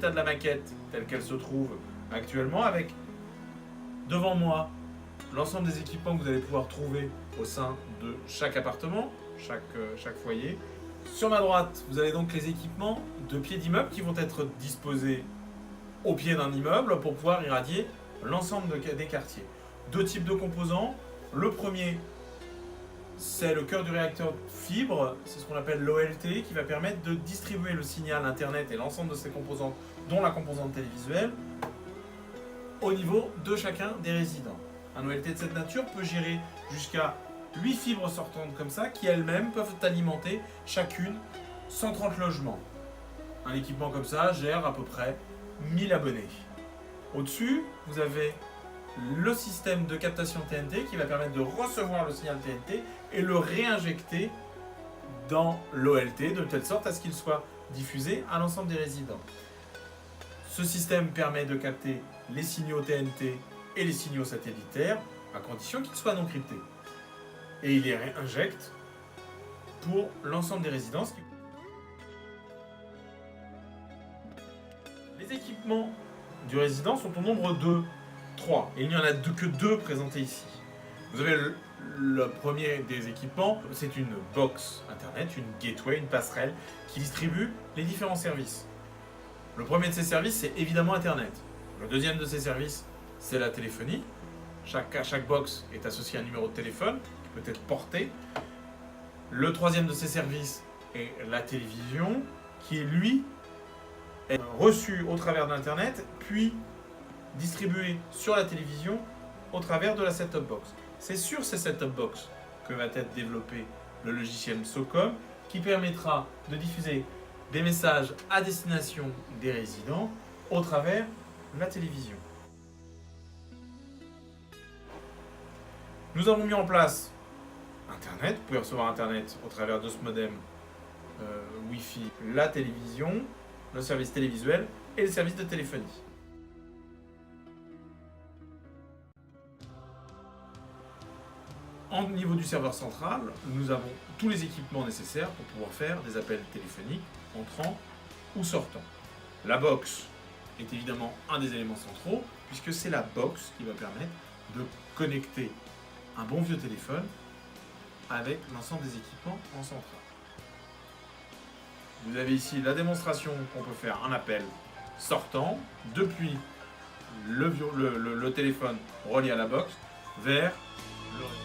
l'état de la maquette telle qu'elle se trouve actuellement, avec devant moi l'ensemble des équipements que vous allez pouvoir trouver au sein de chaque appartement, chaque foyer. Sur ma droite, vous avez donc les équipements de pieds d'immeuble qui vont être disposés au pied d'un immeuble pour pouvoir irradier l'ensemble des quartiers. Deux types de composants. Le premier, c'est le cœur du réacteur fibre, c'est ce qu'on appelle l'OLT, qui va permettre de distribuer le signal Internet et l'ensemble de ses composantes, dont la composante télévisuelle, au niveau de chacun des résidents. Un OLT de cette nature peut gérer jusqu'à 8 fibres sortantes comme ça, qui elles-mêmes peuvent alimenter chacune 130 logements. Un équipement comme ça gère à peu près 1000 abonnés. Au-dessus, vous avez le système de captation TNT qui va permettre de recevoir le signal TNT et le réinjecter dans l'OLT de telle sorte à ce qu'il soit diffusé à l'ensemble des résidents. Ce système permet de capter les signaux TNT et les signaux satellitaires à condition qu'ils soient non cryptés. Et il les réinjecte pour l'ensemble des résidences. Les équipements du résident sont au nombre de 3. Et il n'y en a que 2 présentés ici. Vous avez le premier des équipements, c'est une box internet, une gateway, une passerelle qui distribue les différents services. Le premier de ces services, c'est évidemment Internet. Le deuxième de ces services, c'est la téléphonie. Chaque box est associée à un numéro de téléphone qui peut être porté. Le troisième de ces services est la télévision, qui lui est reçu au travers d'Internet, puis distribué sur la télévision au travers de la set-top box. C'est sur ces set-top box que va être développé le logiciel SOCOM, qui permettra de diffuser des messages à destination des résidents au travers de la télévision. Nous avons mis en place Internet. Vous pouvez recevoir Internet au travers de ce modem Wi-Fi, la télévision, le service télévisuel et le service de téléphonie. Au niveau du serveur central, nous avons tous les équipements nécessaires pour pouvoir faire des appels téléphoniques entrants ou sortants. La box est évidemment un des éléments centraux, puisque c'est la box qui va permettre de connecter un bon vieux téléphone avec l'ensemble des équipements en centrale. Vous avez ici la démonstration qu'on peut faire un appel sortant depuis le téléphone relié à la box vers le réseau.